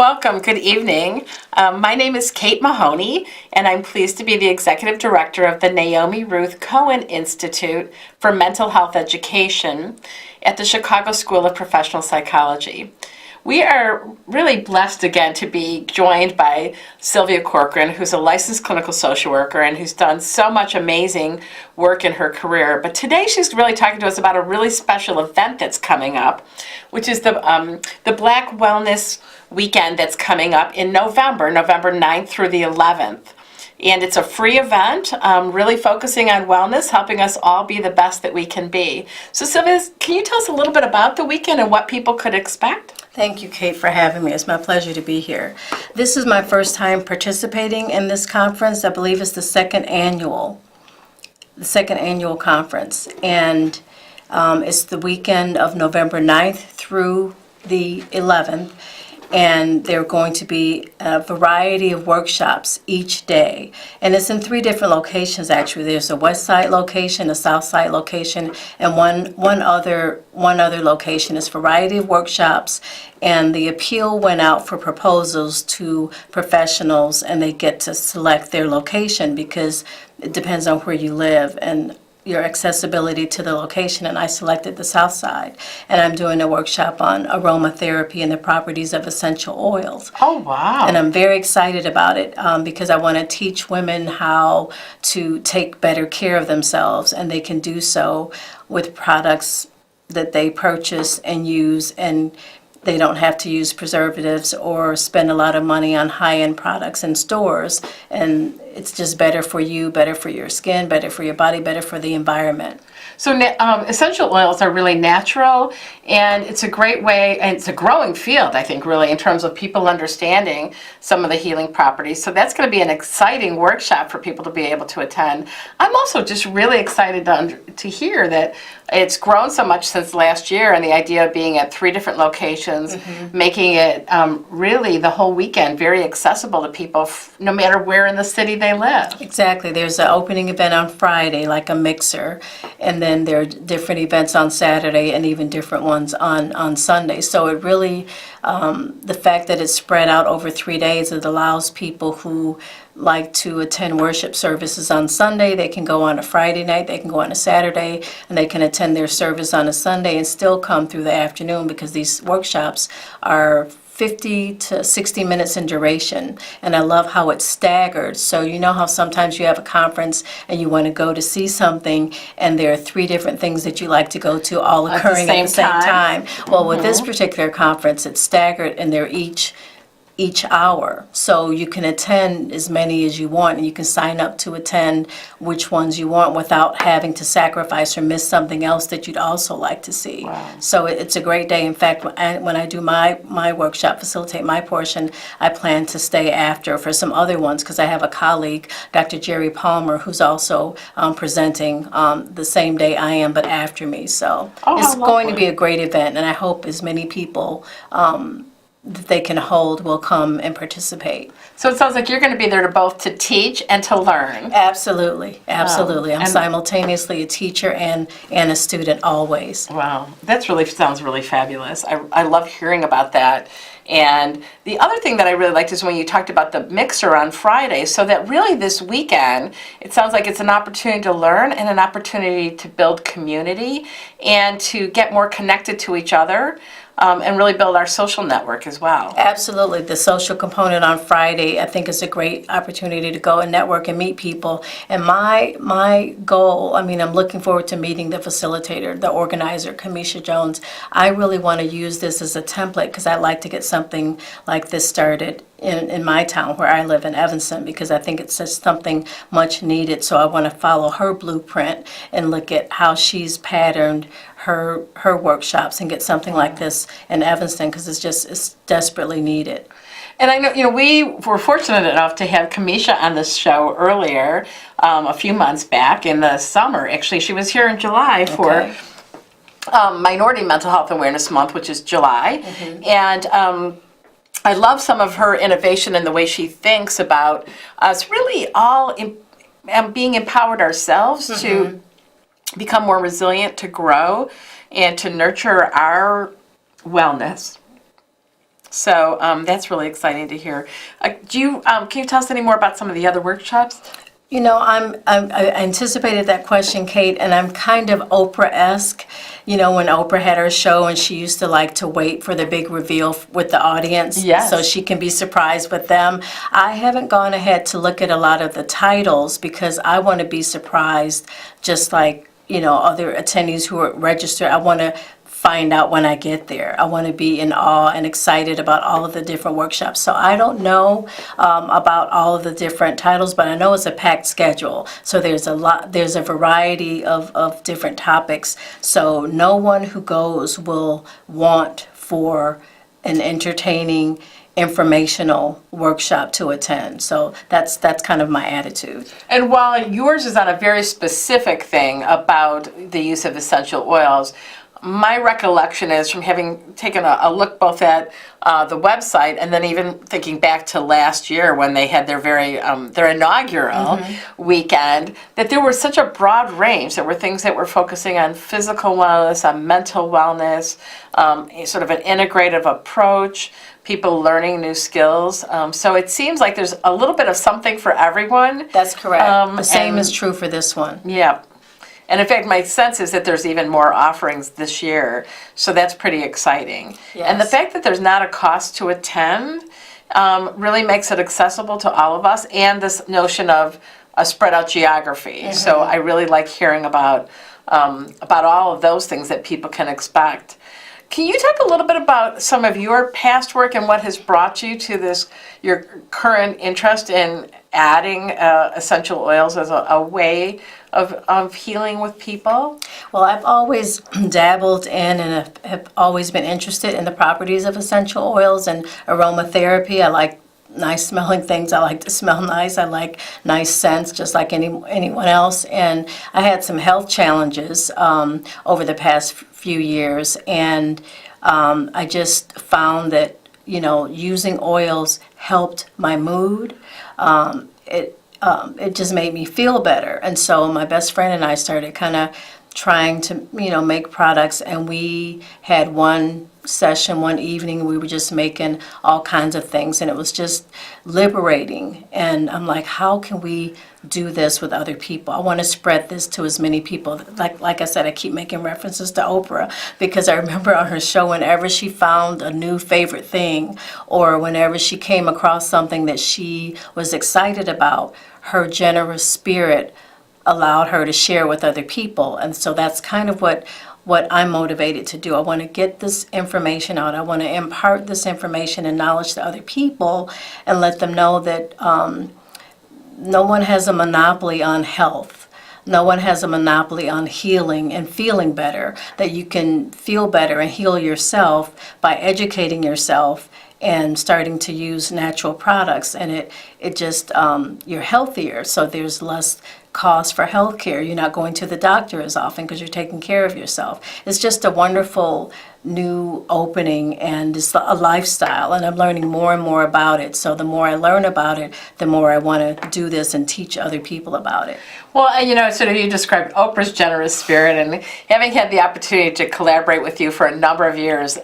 Welcome. Good evening. My name is Kate Mahoney, and I'm pleased to be the Executive Director of the Naomi Ruth Cohen Institute for Mental Health Education at the Chicago School of Professional Psychology. We are really blessed again to be joined by Silvia Corcoran, who's a licensed clinical social worker and who's done so much amazing work in her career. But today she's really talking to us about a really special event that's coming up, which is the Black Wellness Weekend that's coming up in November 9th through the 11th. And it's a free event, really focusing on wellness, helping us all be the best that we can be. So Sylvia, can you tell us a little bit about the weekend and what people could expect? Thank you, Kate, for having me. It's my pleasure to be here. This is my first time participating in this conference. I believe it's the second annual conference. And it's the weekend of November 9th through the 11th. And there are going to be a variety of workshops each day. And it's in 3 different locations, actually. There's a west side location, a south side location, and one other location. It's a variety of workshops, and the appeal went out for proposals to professionals, and they get to select their location because it depends on where you live and your accessibility to the location, and I selected the south side. And I'm doing a workshop on aromatherapy and the properties of essential oils. Oh, wow. And I'm very excited about it because I want to teach women how to take better care of themselves, and they can do so with products that they purchase and use, and they don't have to use preservatives or spend a lot of money on high-end products in stores. And it's just better for you, better for your skin, better for your body, better for the environment. So essential oils are really natural, and it's a great way, and it's a growing field, I think, really, in terms of people understanding some of the healing properties. So that's going to be an exciting workshop for people to be able to attend. I'm also just really excited to hear that it's grown so much since last year, and the idea of being at 3 different locations, making it really the whole weekend very accessible to people, no matter where in the city they live. Exactly. There's an opening event on Friday, like a mixer, and then there are different events on Saturday and even different ones on Sunday. So it really, the fact that it's spread out over 3 days, it allows people who like to attend worship services on Sunday. They can go on a Friday night, they can go on a Saturday, and they can attend their service on a Sunday and still come through the afternoon, because these workshops are 50 to 60 minutes in duration, and I love how it's staggered. So you know how sometimes you have a conference and you want to go to see something, and there are 3 different things that you like to go to all occurring at the same time. Well, with this particular conference, it's staggered, and they're each hour. So you can attend as many as you want, and you can sign up to attend which ones you want without having to sacrifice or miss something else that you'd also like to see. Wow. So it's a great day. In fact, when I do my workshop, facilitate my portion, I plan to stay after for some other ones, because I have a colleague, Dr. Jerry Palmer, who's also presenting the same day I am, but after me. So it's going to be a great event, and I hope as many people that they can hold will come and participate. So it sounds like you're going to be there both to teach and to learn. Absolutely. I'm simultaneously a teacher and a student always. Wow, that sounds really fabulous. I love hearing about that. And the other thing that I really liked is when you talked about the mixer on Friday, so that really this weekend, it sounds like it's an opportunity to learn and an opportunity to build community and to get more connected to each other. And really build our social network as well. Absolutely. The social component on Friday, I think, is a great opportunity to go and network and meet people. And my goal, I'm looking forward to meeting the facilitator, the organizer, Kamisha Jones. I really want to use this as a template, because I'd like to get something like this started in my town where I live in Evanston, because I think it's just something much needed. So I want to follow her blueprint and look at how she's patterned her workshops and get something like this in Evanston, because it's desperately needed. And I know, we were fortunate enough to have Kamisha on this show earlier, a few months back in the summer. Actually, she was here in July for Minority Mental Health Awareness Month, which is July. And I love some of her innovation and the way she thinks about us really all being empowered ourselves to become more resilient, to grow, and to nurture our wellness. So that's really exciting to hear. Can you tell us any more about some of the other workshops? You know, I anticipated that question, Kate, and I'm kind of Oprah-esque. You know, when Oprah had her show and she used to like to wait for the big reveal with the audience, Yes. so she can be surprised with them. I haven't gone ahead to look at a lot of the titles because I want to be surprised, just like, you know, other attendees who are registered. I want to find out when I get there. I want to be in awe and excited about all of the different workshops. So I don't know about all of the different titles, but I know it's a packed schedule. So there's a variety of different topics. So no one who goes will want for an entertaining, informational workshop to attend. So that's kind of my attitude. And while yours is on a very specific thing about the use of essential oils, my recollection is from having taken a look both at the website and then even thinking back to last year when they had their inaugural weekend, that there was such a broad range. There were things that were focusing on physical wellness, on mental wellness, sort of an integrative approach, people learning new skills. So it seems like there's a little bit of something for everyone. That's correct. The same is true for this one. Yeah. And in fact, my sense is that there's even more offerings this year, so that's pretty exciting. Yes. And the fact that there's not a cost to attend really makes it accessible to all of us, and this notion of a spread out geography. So I really like hearing about all of those things that people can expect. Can you talk a little bit about some of your past work and what has brought you to your current interest in adding essential oils as a way of healing with people? Well, I've always dabbled in and have always been interested in the properties of essential oils and aromatherapy. I like nice smelling things. I like to smell nice. I like nice scents, just like anyone else. And I had some health challenges over the past few years, and I just found that, you know, using oils helped my mood. It just made me feel better. And so my best friend and I started kind of trying to, you know, make products, and we had one session one evening. We were just making all kinds of things, and it was just liberating. And I'm like, how can we do this with other people? I want to spread this to as many people. Like I said, I keep making references to Oprah because I remember on her show, whenever she found a new favorite thing or whenever she came across something that she was excited about, her generous spirit allowed her to share with other people. And so that's kind of what I'm motivated to do. I want to get this information out. I want to impart this information and knowledge to other people and let them know that no one has a monopoly on health. No one has a monopoly on healing and feeling better, that you can feel better and heal yourself by educating yourself and starting to use natural products. And it just, you're healthier, so there's less cost for health care. You're not going to the doctor as often because you're taking care of yourself. It's just a wonderful new opening, and it's a lifestyle, and I'm learning more and more about it. So the more I learn about it, the more I want to do this and teach other people about it. Well, you know, sort of you described Oprah's generous spirit, and having had the opportunity to collaborate with you for a number of years,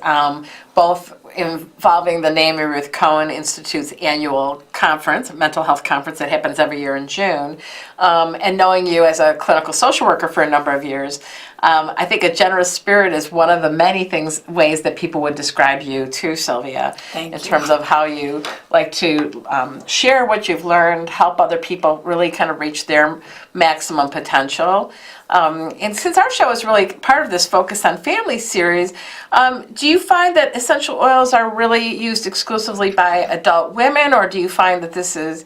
both involving the Naomi Ruth Cohen Institute's annual conference, mental health conference that happens every year in June, and knowing you as a clinical social worker for a number of years, I think a generous spirit is one of the many ways that people would describe you too, Silvia. Thank you. In terms of how you like to share what you've learned, help other people really kind of reach their maximum potential. And since our show is really part of this Focus on Family series, do you find that essential oils are really used exclusively by adult women, or do you find that this is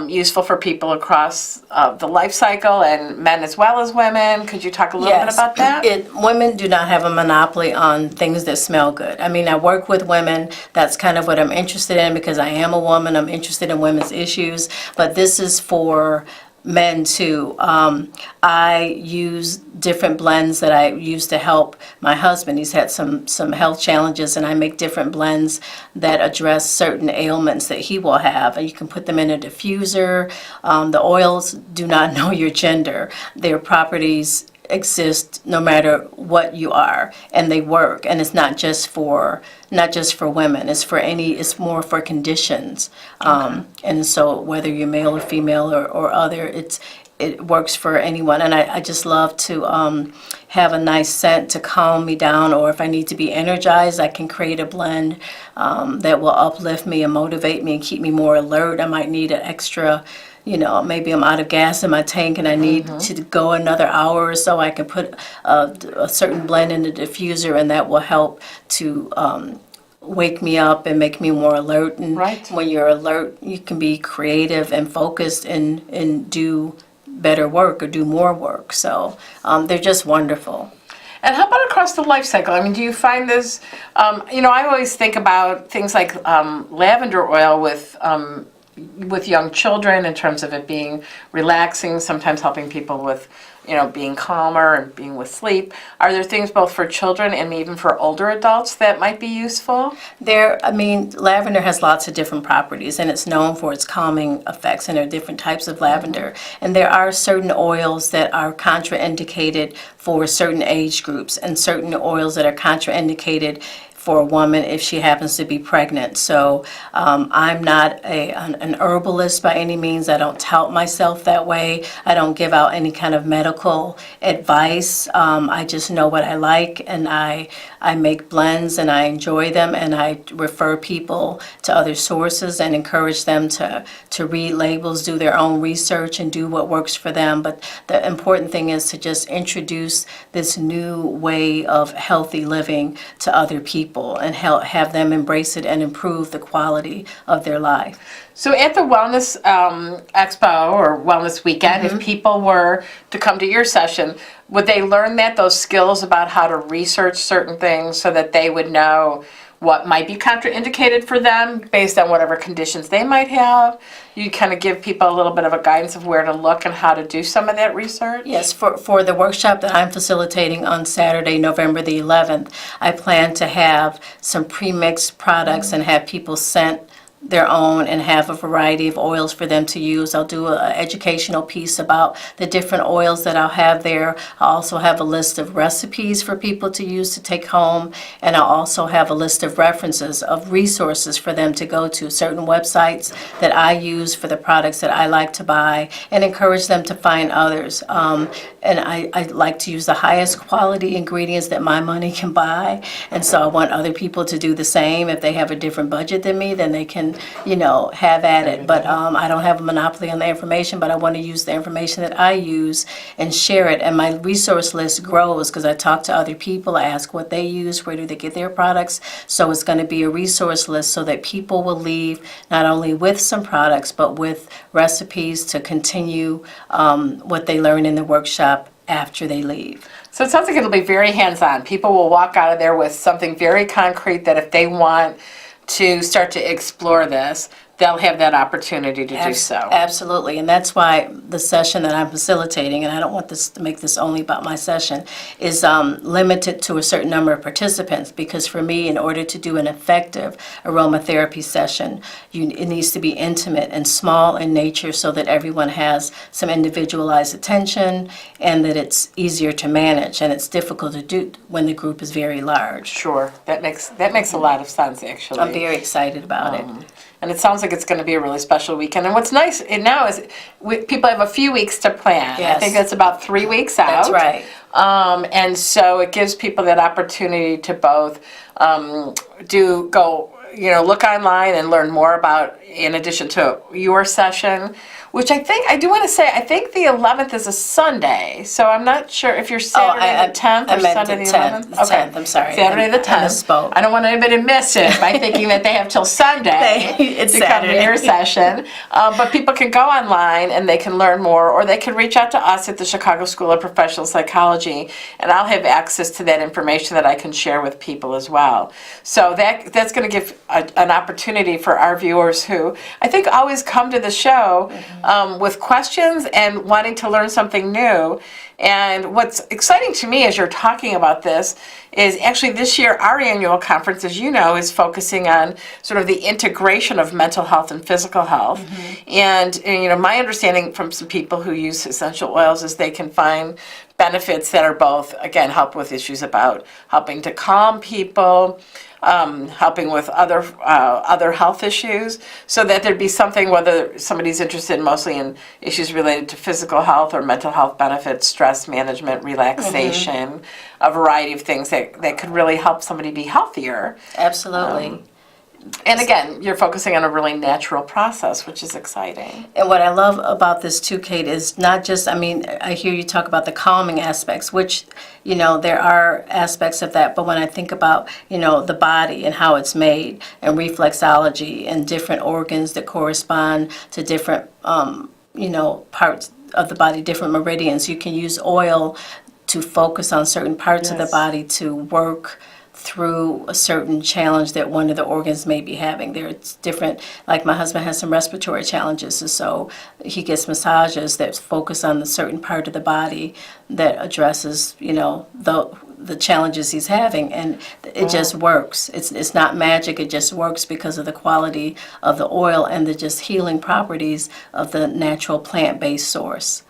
useful for people across the life cycle, and men as well as women? Could you talk a little bit about that? Women do not have a monopoly on things that smell good. I mean, I work with women. That's kind of what I'm interested in because I am a woman. I'm interested in women's issues. But this is for men too. I use different blends that I use to help my husband. He's had some health challenges, and I make different blends that address certain ailments that he will have. And you can put them in a diffuser. The oils do not know your gender. Their properties exist no matter what you are, and they work, and it's not just for women, it's more for conditions. And so whether you're male or female or other, it works for anyone. And I just love to have a nice scent to calm me down, or if I need to be energized, I can create a blend that will uplift me and motivate me and keep me more alert. I might need an extra, maybe I'm out of gas in my tank and I need to go another hour or so. I can put a certain blend in the diffuser, and that will help to wake me up and make me more alert. And Right. when you're alert, you can be creative and focused and do better work or do more work. So they're just wonderful. And how about across the life cycle? I mean, do you find this, I always think about things like lavender oil with young children in terms of it being relaxing, sometimes helping people with, being calmer and being with sleep. Are there things both for children and even for older adults that might be useful? Lavender has lots of different properties, and it's known for its calming effects, and there are different types of lavender. And there are certain oils that are contraindicated for certain age groups, and certain oils that are contraindicated for a woman if she happens to be pregnant. So I'm not an herbalist by any means. I don't tout myself that way. I don't give out any kind of medical advice. I just know what I like, and I make blends and I enjoy them, and I refer people to other sources and encourage them to read labels, do their own research, and do what works for them. But the important thing is to just introduce this new way of healthy living to other people and have them embrace it and improve the quality of their life. So at the Wellness Expo or Wellness Weekend, if people were to come to your session, would they learn those skills about how to research certain things so that they would know what might be contraindicated for them based on whatever conditions they might have? You kind of give people a little bit of a guidance of where to look and how to do some of that research? Yes, for the workshop that I'm facilitating on Saturday, November the 11th, I plan to have some pre-mixed products and have people scent their own and have a variety of oils for them to use. I'll do an educational piece about the different oils that I'll have there. I'll also have a list of recipes for people to use to take home, and I'll also have a list of references of resources for them to go to, certain websites that I use for the products that I like to buy, and encourage them to find others. And I like to use the highest quality ingredients that my money can buy, and so I want other people to do the same. If they have a different budget than me, then they can have at it. But I don't have a monopoly on the information, but I want to use the information that I use and share it. And my resource list grows because I talk to other people, I ask what they use, where do they get their products. So it's going to be a resource list so that people will leave not only with some products, but with recipes to continue what they learn in the workshop after they leave. So it sounds like it'll be very hands-on. People will walk out of there with something very concrete that if they want to start to explore this, they'll have that opportunity to do so. Absolutely, and that's why the session that I'm facilitating, and I don't want this to make this only about my session, is limited to a certain number of participants, because for me, in order to do an effective aromatherapy session, it needs to be intimate and small in nature so that everyone has some individualized attention and that it's easier to manage, and it's difficult to do when the group is very large. Sure, that makes a lot of sense, actually. I'm very excited about it. And it sounds like it's going to be a really special weekend. And what's nice now is people have a few weeks to plan. Yes. I think that's about 3 weeks out. That's right. And so it gives people that opportunity to both look online and learn more about, in addition to your session, which I do want to say, I think the 11th is a Sunday, so I'm not sure if you're Saturday the 10th or Sunday the 11th. The 10th, I'm sorry. Saturday the 10th. I don't want anybody to miss it by thinking that they have till Sunday It's to come to your session. But people can go online and they can learn more, or they can reach out to us at the Chicago School of Professional Psychology, and I'll have access to that information that I can share with people as well. So that's going to give an opportunity for our viewers who I think always come to the show with questions and wanting to learn something new. And what's exciting to me as you're talking about this is actually this year our annual conference, as you know, is focusing on sort of the integration of mental health and physical health. And my understanding from some people who use essential oils is they can find benefits that are both, again, help with issues about helping to calm people, helping with other health issues, so that there'd be something, whether somebody's interested mostly in issues related to physical health or mental health benefits, stress management, relaxation, a variety of things that could really help somebody be healthier. Absolutely. And again, you're focusing on a really natural process, which is exciting. And what I love about this too, Kate, is not just, I mean, I hear you talk about the calming aspects, which, there are aspects of that, but when I think about, the body and how it's made, and reflexology and different organs that correspond to different, parts of the body, different meridians, you can use oil to focus on certain parts of the body to work through a certain challenge that one of the organs may be having. There's different, like my husband has some respiratory challenges, and so he gets massages that focus on the certain part of the body that addresses, the challenges he's having, and it just works. It's not magic, it just works because of the quality of the oil and the just healing properties of the natural plant-based source.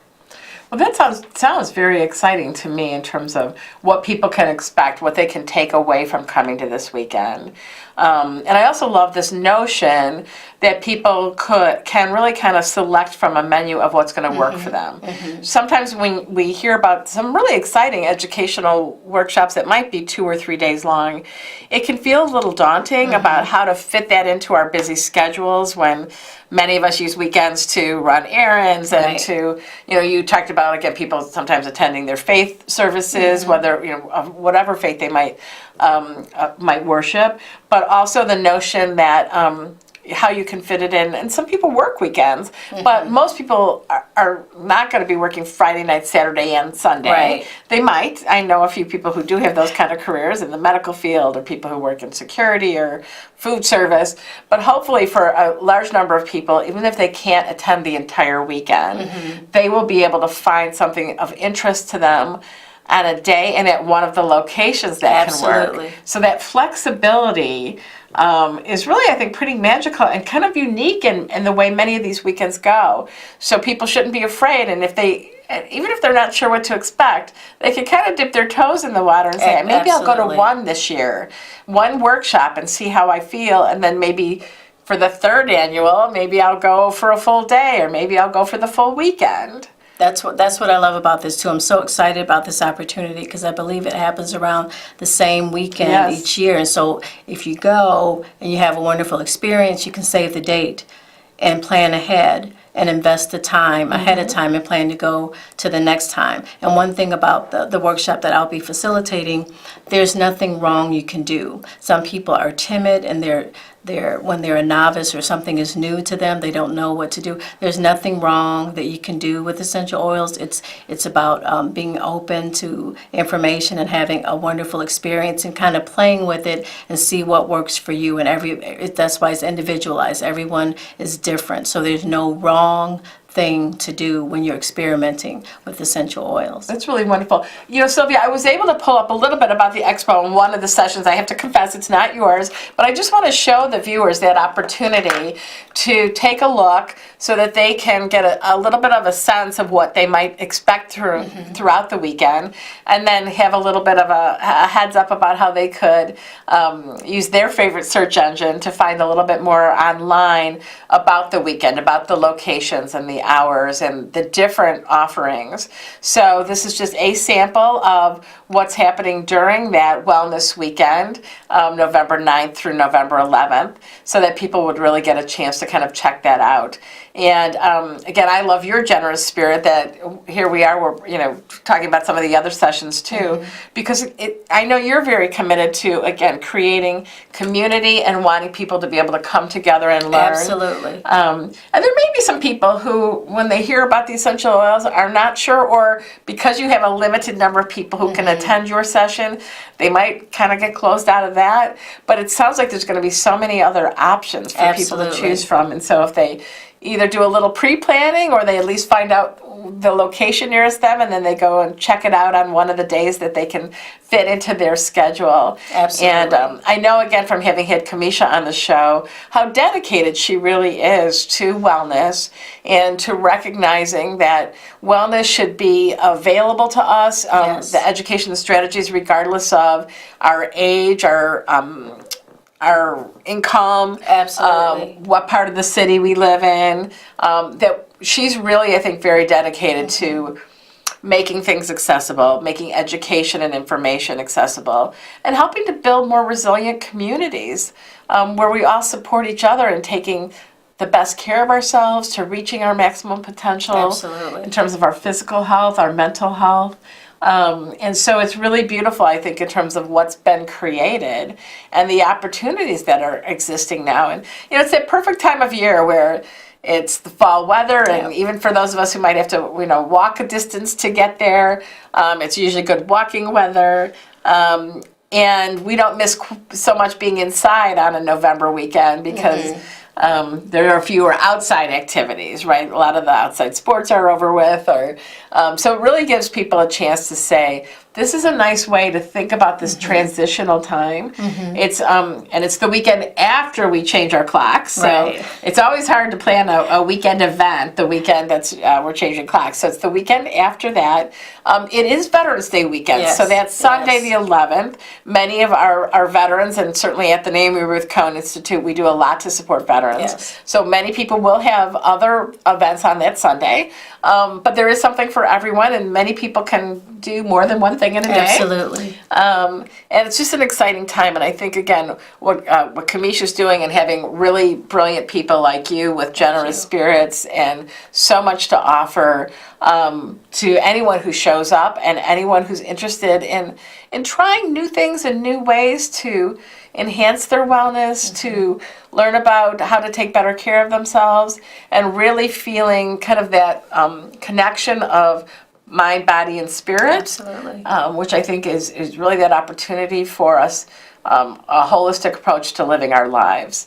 Well, that sounds very exciting to me in terms of what people can expect, what they can take away from coming to this weekend. And I also love this notion that people can really kind of select from a menu of what's going to work for them. Sometimes when we hear about some really exciting educational workshops that might be 2 or 3 days long, it can feel a little daunting about how to fit that into our busy schedules when many of us use weekends to run errands and to, you talked about, again, people sometimes attending their faith services, whether, of whatever faith they might worship, but also the notion that how you can fit it in. And some people work weekends, but most people are not going to be working Friday night, Saturday, and Sunday. Right. They might. I know a few people who do have those kind of careers in the medical field, or people who work in security or food service. But hopefully for a large number of people, even if they can't attend the entire weekend, they will be able to find something of interest to them on a day and at one of the locations that can work. So that flexibility is really, I think, pretty magical and kind of unique in the way many of these weekends go. So people shouldn't be afraid, and even if they're not sure what to expect, they can kind of dip their toes in the water and say, maybe I'll go to one this year, one workshop, and see how I feel, and then maybe for the third annual, maybe I'll go for a full day, or maybe I'll go for the full weekend. That's what I love about this too. I'm so excited about this opportunity because I believe it happens around the same weekend each year. And so if you go and you have a wonderful experience, you can save the date and plan ahead and invest the time ahead of time and plan to go to the next time. And one thing about the workshop that I'll be facilitating, there's nothing wrong you can do. Some people are timid and they're when they're a novice or something is new to them, they don't know what to do. There's nothing wrong that you can do with essential oils. It's about being open to information and having a wonderful experience and kind of playing with it and see what works for you. And that's why it's individualized. Everyone is different, so there's no wrong thing to do when you're experimenting with essential oils. That's really wonderful. Sylvia, I was able to pull up a little bit about the expo in one of the sessions. I have to confess it's not yours, but I just want to show the viewers that opportunity to take a look so that they can get a little bit of a sense of what they might expect throughout the weekend, and then have a little bit of a heads up about how they could use their favorite search engine to find a little bit more online about the weekend, about the locations and the hours and the different offerings. So this is just a sample of what's happening during that wellness weekend, November 9th through November 11th, so that people would really get a chance to kind of check that out. And again, I love your generous spirit that here we are, we're talking about some of the other sessions too, because I know you're very committed to, again, creating community and wanting people to be able to come together and learn. Absolutely. And there may be some people who, when they hear about the essential oils, are not sure, or because you have a limited number of people who can attend your session, they might kind of get closed out of that. But it sounds like there's going to be so many other options for people to choose from. And so if they either do a little pre-planning or they at least find out the location nearest them, and then they go and check it out on one of the days that they can fit into their schedule. Absolutely. And I know, again, from having had Kamisha on the show, how dedicated she really is to wellness and to recognizing that wellness should be available to us, Yes. the education, the strategies, regardless of our age, our income, Absolutely. what part of the city we live in. That she's really, I think, very dedicated to making things accessible, making education and information accessible, and helping to build more resilient communities where we all support each other in taking the best care of ourselves to reaching our maximum potential. Absolutely. In terms of our physical health, our mental health. And so it's really beautiful, I think, in terms of what's been created and the opportunities that are existing now. And, it's that perfect time of year where it's the fall weather, and even for those of us who might have to, walk a distance to get there, it's usually good walking weather. And we don't miss so much being inside on a November weekend because there are fewer outside activities, right? A lot of the outside sports are over with, so it really gives people a chance to say, this is a nice way to think about this transitional time. It's and it's the weekend after we change our clocks, so Right. it's always hard to plan a weekend event. The weekend that's we're changing clocks, so it's the weekend after that. It is Veterans Day weekend, Yes. so that's Sunday Yes. the 11th. Many of our veterans, and certainly at the Naomi Ruth Cohen Institute, we do a lot to support veterans. Yes. So many people will have other events on that Sunday, but there is something for everyone, and many people can do more than one thing in a day. Absolutely. And it's just an exciting time. And I think, again, what Kamisha's doing and having really brilliant people like you with generous spirits and so much to offer to anyone who shows up and anyone who's interested in trying new things and new ways to enhance their wellness, to learn about how to take better care of themselves, and really feeling kind of that connection of mind, body, and spirit. Absolutely. Which I think is really that opportunity for us, a holistic approach to living our lives.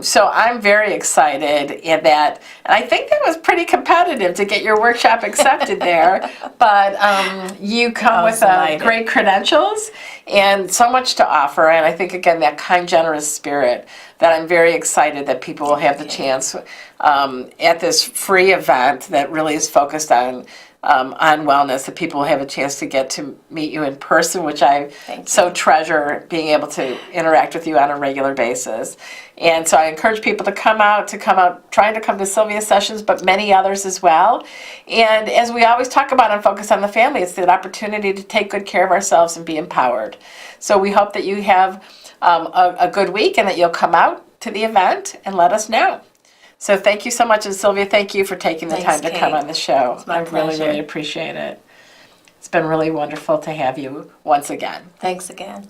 So I'm very excited in that, and I think that was pretty competitive to get your workshop accepted there, but you come with delighted. great credentials and so much to offer, and I think, again, that kind, generous spirit that I'm very excited that people will have the chance at this free event that really is focused on wellness, that people will have a chance to get to meet you in person, which I so treasure, being able to interact with you on a regular basis. And so I encourage people to come out, trying to come to Silvia's sessions, but many others as well. And as we always talk about and focus on the family, it's that opportunity to take good care of ourselves and be empowered. So we hope that you have a good week and that you'll come out to the event and let us know. So thank you so much, and Silvia, thank you for taking the Thanks, time to come Kate. on the show. It's my I really, pleasure. really appreciate it. It's been really wonderful to have you once again. Thanks again.